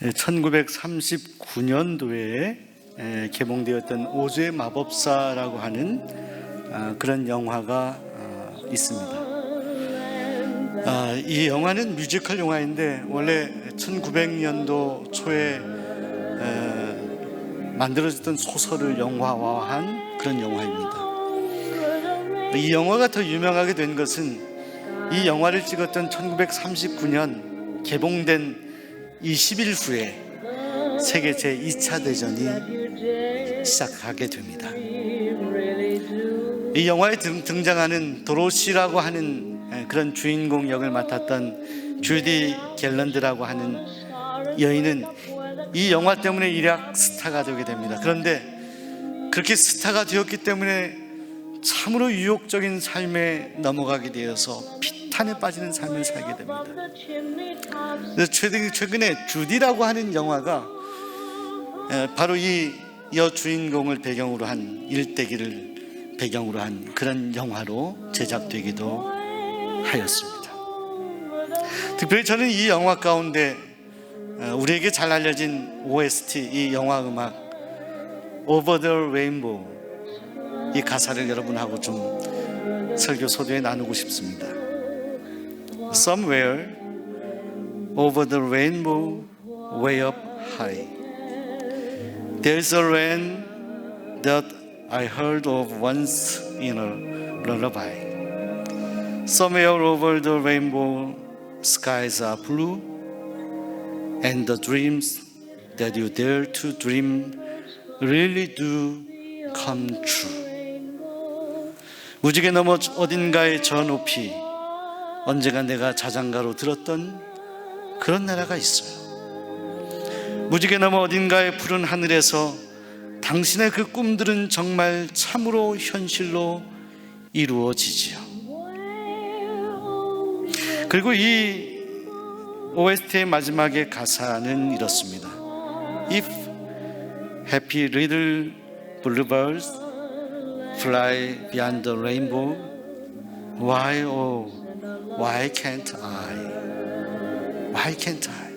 1939년도에 개봉되었던 오즈의 마법사라고 하는 그런 영화가 있습니다. 이 영화는 뮤지컬 영화인데 원래 1900년도 초에 만들어졌던 소설을 영화화한 그런 영화입니다. 이 영화가 더 유명하게 된 것은 이 영화를 찍었던 1939년 개봉된 20일 후에 세계 제2차 대전이 시작하게 됩니다. 이 영화에 등장하는 도로시라고 하는 그런 주인공 역을 맡았던 주디 갤런드라고 하는 여인은 이 영화 때문에 일약 스타가 되게 됩니다. 그런데 그렇게 스타가 되었기 때문에 참으로 유혹적인 삶에 넘어가게 되어서 비탄에 빠지는 삶을 살게 됩니다. 최근에 주디라고 하는 영화가 바로 이 여주인공을 배경으로 한 일대기를 배경으로 한 그런 영화로 제작되기도 하였습니다. 특별히 저는 이 영화 가운데 우리에게 잘 알려진 OST, 이 영화 음악 Over the Rainbow, 이 가사를 여러분하고 좀 설교 소도에 나누고 싶습니다. Somewhere over the rainbow, way up high, there's a land that I heard of once in a lullaby. Somewhere over the rainbow, skies are blue, and the dreams that you dare to dream really do come true. 무지개 너머 어딘가의 저 높이, 언제가 내가 자장가로 들었던 그런 나라가 있어요. 무지개 너머 어딘가의 푸른 하늘에서 당신의 그 꿈들은 정말 참으로 현실로 이루어지지요. 그리고 이 OST의 마지막의 가사는 이렇습니다. If happy little bluebirds fly beyond the rainbow, why oh why can't I? Why can't I?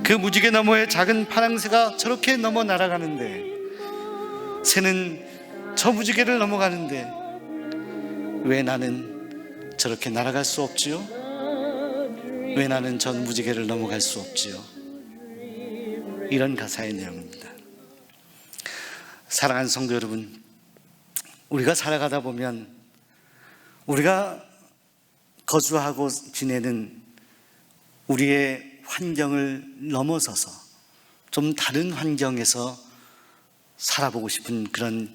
그 무지개 너머에 작은 파랑새가 저렇게 넘어 날아가는데, 새는 저 무지개를 넘어가는데 왜 나는 저렇게 날아갈 수 없지요? 왜 나는 전 무지개를 넘어갈 수 없지요? 이런 가사의 내용입니다. 사랑하는 성도 여러분, 우리가 살아가다 보면 우리가 거주하고 지내는 우리의 환경을 넘어서서 좀 다른 환경에서 살아보고 싶은 그런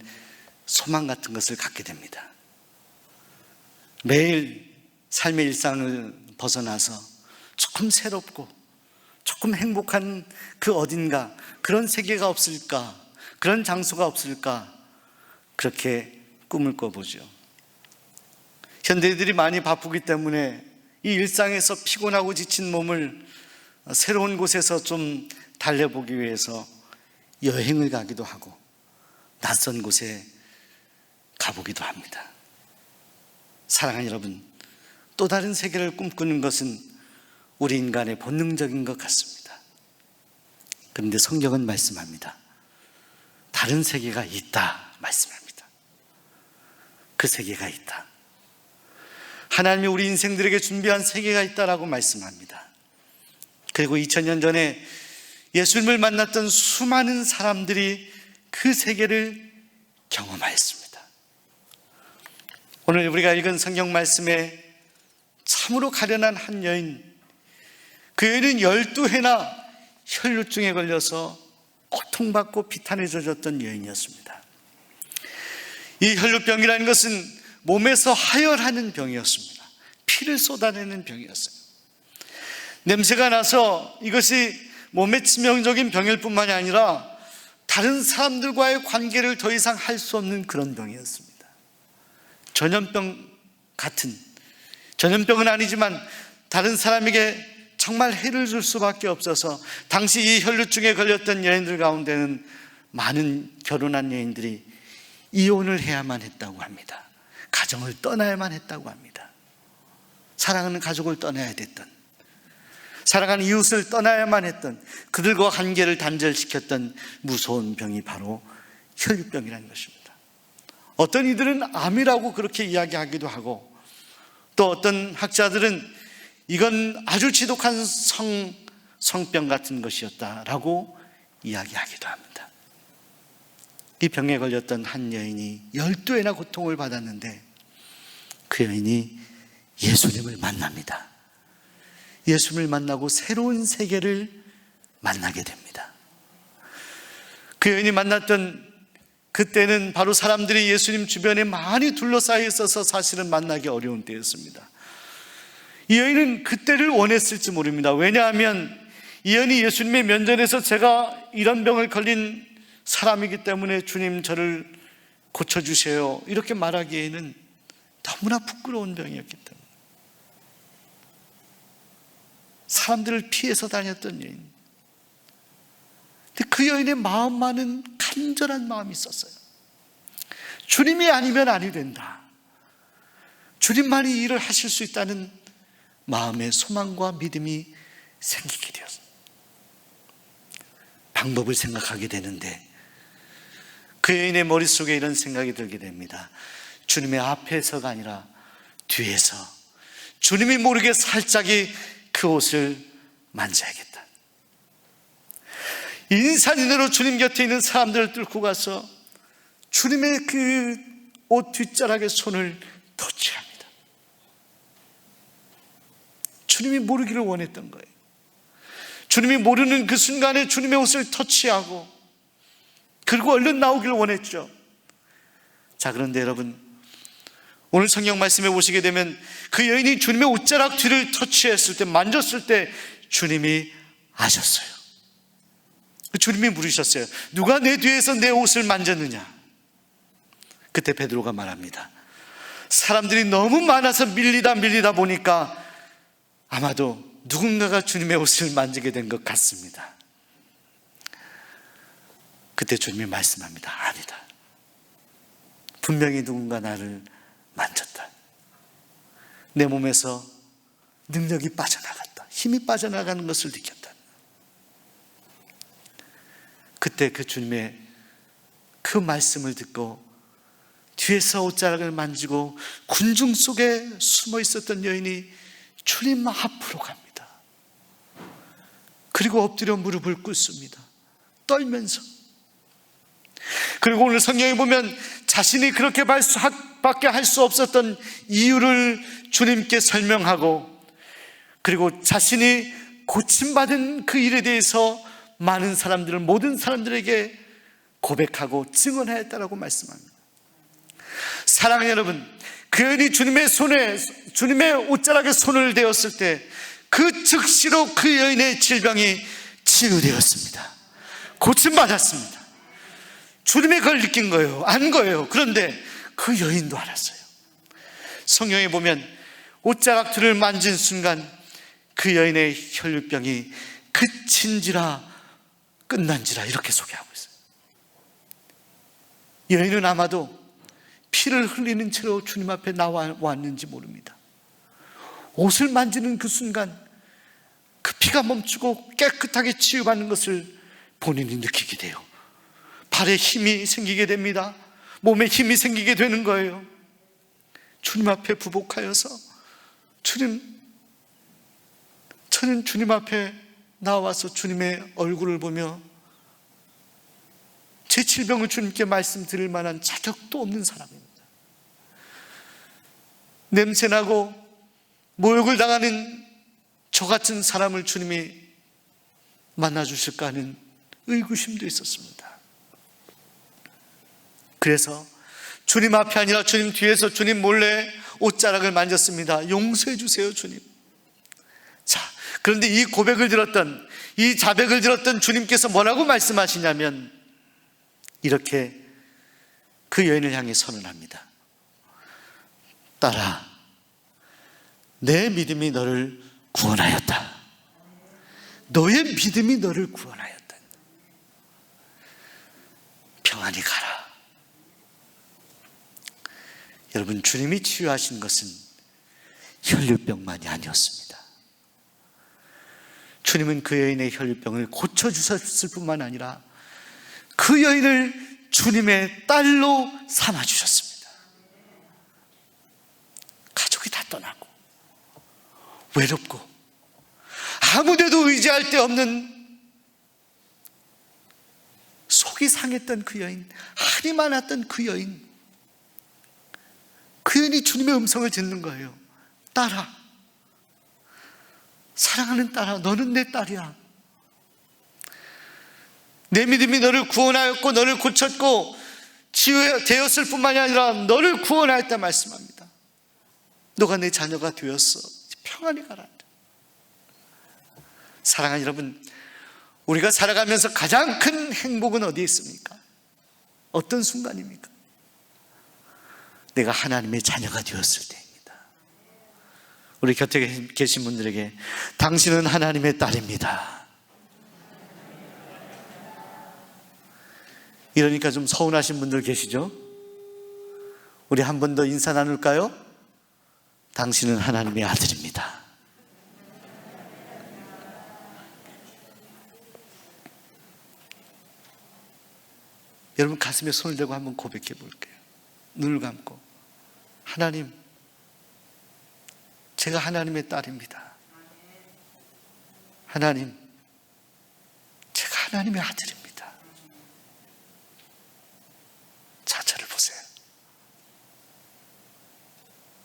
소망 같은 것을 갖게 됩니다. 매일 삶의 일상을 벗어나서 조금 새롭고 조금 행복한 그 어딘가, 그런 세계가 없을까, 그런 장소가 없을까, 그렇게 꿈을 꿔보죠. 현대인들이 많이 바쁘기 때문에 이 일상에서 피곤하고 지친 몸을 새로운 곳에서 좀 달래보기 위해서 여행을 가기도 하고 낯선 곳에 가보기도 합니다. 사랑하는 여러분, 또 다른 세계를 꿈꾸는 것은 우리 인간의 본능적인 것 같습니다. 그런데 성경은 말씀합니다. 다른 세계가 있다 말씀합니다. 그 세계가 있다. 하나님이 우리 인생들에게 준비한 세계가 있다라고 말씀합니다. 그리고 2000년 전에 예수님을 만났던 수많은 사람들이 그 세계를 경험하였습니다. 오늘 우리가 읽은 성경 말씀에 참으로 가련한 한 여인, 그 여인은 12해나 혈루증에 걸려서 고통받고 비탄에 젖었던 여인이었습니다. 이 혈루병이라는 것은 몸에서 하혈하는 병이었습니다. 피를 쏟아내는 병이었어요. 냄새가 나서 이것이 몸에 치명적인 병일 뿐만이 아니라 다른 사람들과의 관계를 더 이상 할 수 없는 그런 병이었습니다. 전염병 같은, 전염병은 아니지만 다른 사람에게 정말 해를 줄 수밖에 없어서 당시 이 혈루증에 걸렸던 여인들 가운데는 많은 결혼한 여인들이 이혼을 해야만 했다고 합니다. 가정을 떠나야만 했다고 합니다. 사랑하는 가족을 떠나야 됐던, 사랑하는 이웃을 떠나야만 했던, 그들과 관계를 단절시켰던 무서운 병이 바로 혈류병이라는 것입니다. 어떤 이들은 암이라고 그렇게 이야기하기도 하고, 또 어떤 학자들은 이건 아주 지독한 성병 같은 것이었다라고 이야기하기도 합니다. 이 병에 걸렸던 한 여인이 12회나 고통을 받았는데, 그 여인이 예수님을 만납니다. 예수님을 만나고 새로운 세계를 만나게 됩니다. 그 여인이 만났던 그때는 바로 사람들이 예수님 주변에 많이 둘러싸여 있어서 사실은 만나기 어려운 때였습니다. 이 여인은 그때를 원했을지 모릅니다. 왜냐하면 이 여인이 예수님의 면전에서 제가 이런 병을 걸린 사람이기 때문에 주님 저를 고쳐주세요 이렇게 말하기에는 너무나 부끄러운 병이었기 때문에 사람들을 피해서 다녔던 여인. 근데 그 여인의 마음만은 간절한 마음이 있었어요. 주님이 아니면 아니 된다. 주님만이 이 일을 하실 수 있다는 마음의 소망과 믿음이 생기게 되었어요. 방법을 생각하게 되는데 그 여인의 머릿속에 이런 생각이 들게 됩니다. 주님의 앞에서가 아니라 뒤에서 주님이 모르게 살짝이 그 옷을 만져야겠다. 인산인해로 주님 곁에 있는 사람들을 뚫고 가서 주님의 그 옷 뒷자락에 손을 터치합니다. 주님이 모르기를 원했던 거예요. 주님이 모르는 그 순간에 주님의 옷을 터치하고 그리고 얼른 나오기를 원했죠. 자, 그런데 여러분, 오늘 성경 말씀에 보시게 되면 그 여인이 주님의 옷자락 뒤를 터치했을 때, 만졌을 때 주님이 아셨어요. 주님이 물으셨어요. 누가 내 뒤에서 내 옷을 만졌느냐? 그때 베드로가 말합니다. 사람들이 너무 많아서 밀리다 보니까 아마도 누군가가 주님의 옷을 만지게 된 것 같습니다. 그때 주님이 말씀합니다. 아니다. 분명히 누군가 나를 만졌다. 내 몸에서 능력이 빠져나갔다. 힘이 빠져나가는 것을 느꼈다. 그때 그 주님의 그 말씀을 듣고 뒤에서 옷자락을 만지고 군중 속에 숨어 있었던 여인이 주님 앞으로 갑니다. 그리고 엎드려 무릎을 꿇습니다. 떨면서. 그리고 오늘 성경에 보면 자신이 그렇게 밖에 할 수 없었던 이유를 주님께 설명하고, 그리고 자신이 고침받은 그 일에 대해서 많은 사람들을, 모든 사람들에게 고백하고 증언하였다라고 말씀합니다. 사랑하는 여러분, 그 여인이 주님의 옷자락에 손을 대었을 때 그 즉시로 그 여인의 질병이 치유되었습니다. 고침받았습니다. 주님의 그걸 느낀 거예요. 안 거예요. 그런데 그 여인도 알았어요. 성경에 보면 옷자락 뒤를 만진 순간 그 여인의 혈류병이 그친지라 끝난지라 이렇게 소개하고 있어요. 여인은 아마도 피를 흘리는 채로 주님 앞에 나왔는지 모릅니다. 옷을 만지는 그 순간 그 피가 멈추고 깨끗하게 치유받는 것을 본인이 느끼게 돼요. 발에 힘이 생기게 됩니다. 몸에 힘이 생기게 되는 거예요. 주님 앞에 부복하여서 저는 주님 앞에 나와서 주님의 얼굴을 보며 제 질병을 주님께 말씀드릴 만한 자격도 없는 사람입니다. 냄새나고 모욕을 당하는 저 같은 사람을 주님이 만나주실까 하는 의구심도 있었습니다. 그래서 주님 앞이 아니라 주님 뒤에서 주님 몰래 옷자락을 만졌습니다. 용서해 주세요, 주님. 자, 그런데 이 고백을 들었던, 이 자백을 들었던 주님께서 뭐라고 말씀하시냐면 이렇게 그 여인을 향해 선언합니다. 딸아, 내 믿음이 너를 구원하였다. 너의 믿음이 너를 구원하였다. 평안히 가라. 여러분, 주님이 치유하신 것은 혈류병만이 아니었습니다. 주님은 그 여인의 혈류병을 고쳐주셨을 뿐만 아니라 그 여인을 주님의 딸로 삼아주셨습니다. 가족이 다 떠나고 외롭고 아무데도 의지할 데 없는 속이 상했던 그 여인, 한이 많았던 그 여인이 주님의 음성을 듣는 거예요. 딸아, 사랑하는 딸아, 너는 내 딸이야. 내 믿음이 너를 구원하였고 너를 고쳤고 치유되었을 뿐만이 아니라 너를 구원하였다 말씀합니다. 너가 내 자녀가 되었어. 평안히 가라. 사랑하는 여러분, 우리가 살아가면서 가장 큰 행복은 어디에 있습니까? 어떤 순간입니까? 내가 하나님의 자녀가 되었을 때입니다. 우리 곁에 계신 분들에게 당신은 하나님의 딸입니다. 이러니까 좀 서운하신 분들 계시죠? 우리 한 번 더 인사 나눌까요? 당신은 하나님의 아들입니다. 여러분 가슴에 손을 대고 한번 고백해 볼게요. 눈을 감고, 하나님, 제가 하나님의 딸입니다. 하나님, 제가 하나님의 아들입니다. 자, 저를 보세요.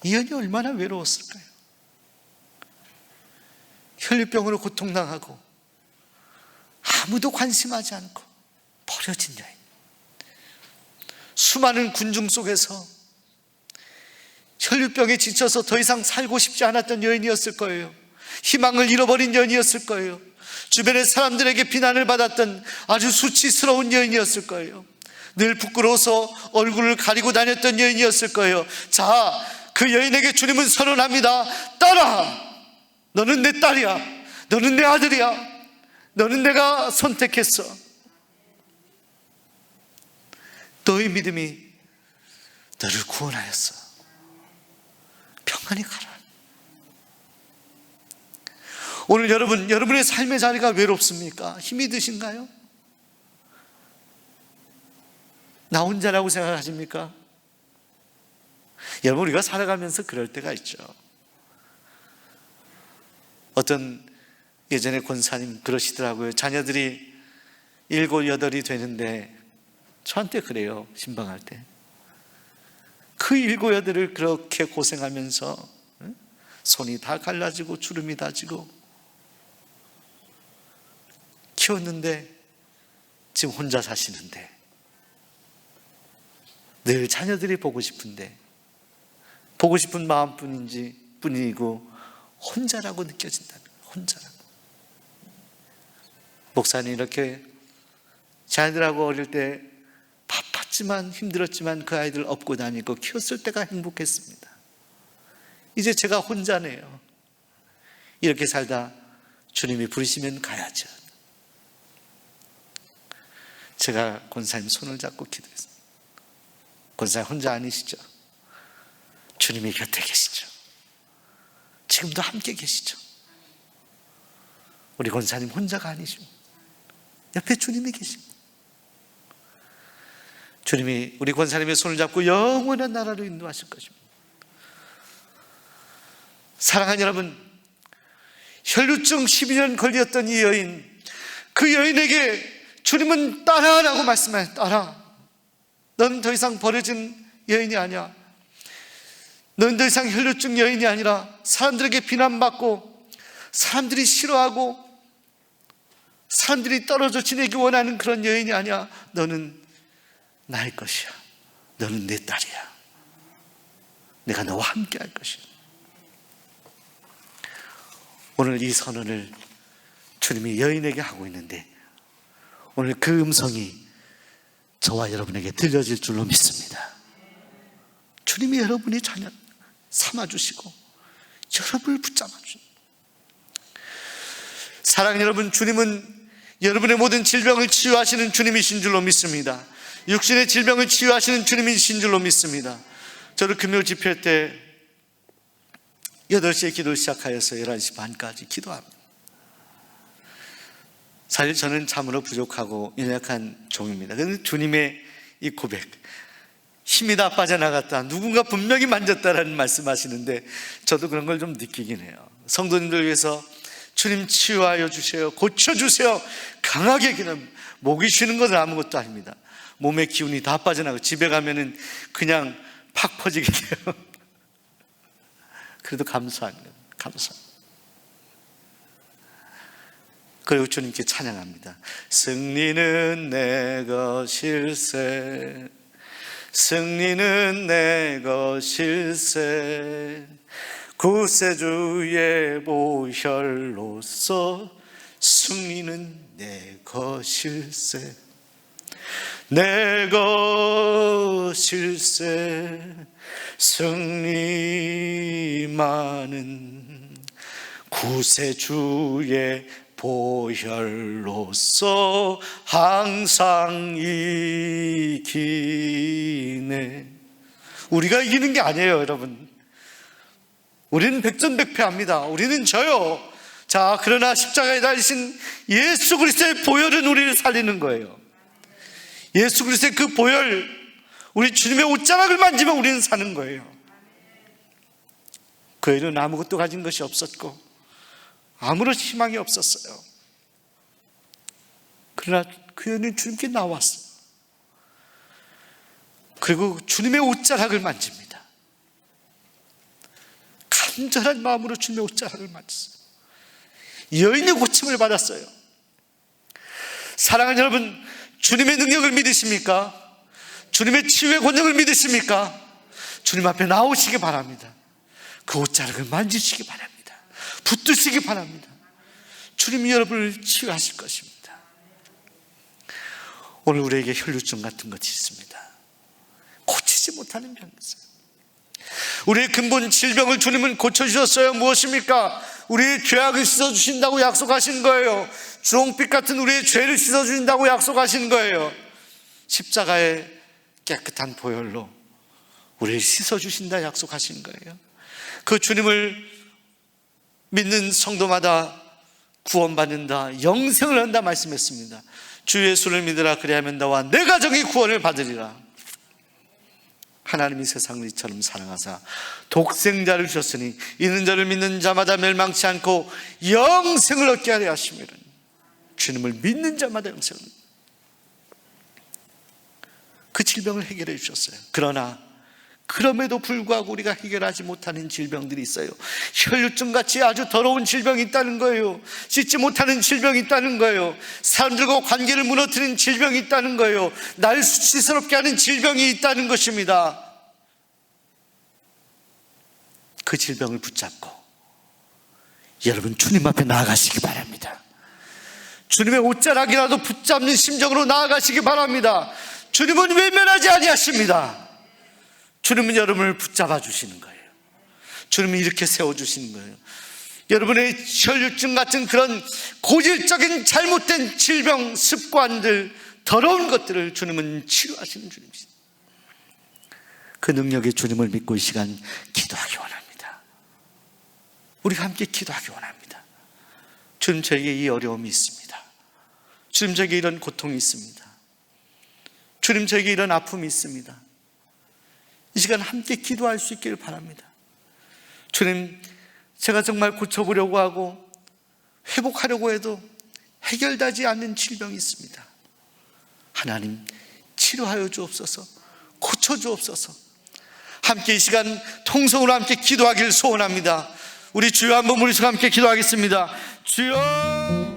이 여인이 얼마나 외로웠을까요? 혈류병으로 고통당하고 아무도 관심하지 않고 버려진 여인, 수많은 군중 속에서 혈류병에 지쳐서 더 이상 살고 싶지 않았던 여인이었을 거예요. 희망을 잃어버린 여인이었을 거예요. 주변의 사람들에게 비난을 받았던 아주 수치스러운 여인이었을 거예요. 늘 부끄러워서 얼굴을 가리고 다녔던 여인이었을 거예요. 자, 그 여인에게 주님은 선언합니다. 딸아, 너는 내 딸이야. 너는 내 아들이야. 너는 내가 선택했어. 너의 믿음이 너를 구원하였어. 평안히 가라. 오늘 여러분의 삶의 자리가 외롭습니까? 힘이 드신가요? 나 혼자라고 생각하십니까? 여러분, 우리가 살아가면서 그럴 때가 있죠. 어떤 예전에 권사님 그러시더라고요. 자녀들이 7, 8이 되는데 저한테 그래요. 신방할 때. 그 7, 8을 그렇게 고생하면서 손이 다 갈라지고 주름이 다 지고 키웠는데 지금 혼자 사시는데 늘 자녀들이 보고 싶은데 보고 싶은 마음뿐이고 혼자라고 느껴진다는 거예요. 혼자라고. 목사님, 이렇게 자녀들하고 어릴 때 바빴지만 힘들었지만 그 아이들 업고 다니고 키웠을 때가 행복했습니다. 이제 제가 혼자네요. 이렇게 살다 주님이 부르시면 가야죠. 제가 권사님 손을 잡고 기도했습니다. 권사님 혼자 아니시죠? 주님이 곁에 계시죠. 지금도 함께 계시죠. 우리 권사님 혼자가 아니시고 옆에 주님이 계십니다. 주님이 우리 권사님의 손을 잡고 영원한 나라로 인도하실 것입니다. 사랑하는 여러분, 혈루증 12년 걸렸던 이 여인, 그 여인에게 주님은 딸아라고 말씀하셨어요. 딸아, 넌 더 이상 버려진 여인이 아니야. 넌 더 이상 혈루증 여인이 아니라 사람들에게 비난받고 사람들이 싫어하고 사람들이 떨어져 지내기 원하는 그런 여인이 아니야. 너는 나의 것이야. 너는 내 딸이야. 내가 너와 함께 할 것이야. 오늘 이 선언을 주님이 여인에게 하고 있는데 오늘 그 음성이 저와 여러분에게 들려질 줄로 믿습니다. 주님이 여러분의 자녀 삼아주시고 여러분을 붙잡아주십니다. 사랑하는 여러분, 주님은 여러분의 모든 질병을 치유하시는 주님이신 줄로 믿습니다. 육신의 질병을 치유하시는 주님이신 줄로 믿습니다. 저를 금요 집회 때 8시에 기도 시작하여서 11시 반까지 기도합니다. 사실 저는 참으로 부족하고 연약한 종입니다. 그런데 주님의 이 고백, 힘이 다 빠져나갔다, 누군가 분명히 만졌다라는 말씀하시는데 저도 그런 걸 좀 느끼긴 해요. 성도님들 위해서 주님 치유하여 주세요, 고쳐주세요, 강하게 기도합니다. 목이 쉬는 것은 아무것도 아닙니다. 몸의 기운이 다 빠져나가고 집에 가면은 그냥 팍 퍼지게 돼요. 그래도 감사합니다. 감사합니다. 그리고 주님께 찬양합니다. 승리는 내 것일세, 승리는 내 것일세, 구세주의 보혈로서 승리는 내 것일세, 내 것일세, 승리만은 구세주의 보혈로서 항상 이기네. 우리가 이기는 게 아니에요, 여러분. 우리는 백전백패합니다. 우리는 져요. 자, 그러나 십자가에 달리신 예수 그리스도의 보혈은 우리를 살리는 거예요. 예수 그리스도의 그 보혈, 우리 주님의 옷자락을 만지면 우리는 사는 거예요. 그 애는 아무것도 가진 것이 없었고 아무런 희망이 없었어요. 그러나 그 애는 주님께 나왔어요. 그리고 주님의 옷자락을 만집니다. 간절한 마음으로 주님의 옷자락을 만졌어요. 여인의 고침을 받았어요. 사랑하는 여러분, 주님의 능력을 믿으십니까? 주님의 치유의 권능을 믿으십니까? 주님 앞에 나오시기 바랍니다. 그 옷자락을 만지시기 바랍니다. 붙드시기 바랍니다. 주님이 여러분을 치유하실 것입니다. 오늘 우리에게 혈루증 같은 것이 있습니다. 고치지 못하는 병이 있어요. 우리의 근본 질병을 주님은 고쳐주셨어요. 무엇입니까? 우리의 죄악을 씻어주신다고 약속하신 거예요. 주홍빛 같은 우리의 죄를 씻어주신다고 약속하신 거예요. 십자가의 깨끗한 보혈로 우리를 씻어주신다 약속하신 거예요. 그 주님을 믿는 성도마다 구원받는다, 영생을 한다 말씀했습니다. 주 예수를 믿으라, 그리하면 너와 내 가정이 구원을 받으리라. 하나님이 세상을 이처럼 사랑하사 독생자를 주셨으니 이는 저를 믿는 자마다 멸망치 않고 영생을 얻게 하려 하심이라. 주님을 믿는 자마다 영생을, 그 질병을 해결해 주셨어요. 그러나 그럼에도 불구하고 우리가 해결하지 못하는 질병들이 있어요. 혈루증같이 아주 더러운 질병이 있다는 거예요. 씻지 못하는 질병이 있다는 거예요. 사람들과 관계를 무너뜨리는 질병이 있다는 거예요. 날 수치스럽게 하는 질병이 있다는 것입니다. 그 질병을 붙잡고 여러분 주님 앞에 나아가시기 바랍니다. 주님의 옷자락이라도 붙잡는 심정으로 나아가시기 바랍니다. 주님은 외면하지 아니하십니다. 주님은 여러분을 붙잡아 주시는 거예요. 주님은 이렇게 세워주시는 거예요. 여러분의 혈루증 같은 그런 고질적인 잘못된 질병, 습관들, 더러운 것들을 주님은 치유하시는 주님이십니다. 그 능력의 주님을 믿고 이 시간 기도하기 원합니다. 우리가 함께 기도하기 원합니다. 주님, 저에게 이 어려움이 있습니다. 주님, 저에게 이런 고통이 있습니다. 주님, 저에게 이런 아픔이 있습니다. 이 시간 함께 기도할 수 있기를 바랍니다. 주님, 제가 정말 고쳐보려고 하고 회복하려고 해도 해결되지 않는 질병이 있습니다. 하나님, 치료하여 주옵소서, 고쳐주옵소서. 함께 이 시간 통성으로 함께 기도하기를 소원합니다. 우리 주여 한번 부르시고 함께 기도하겠습니다. 주여.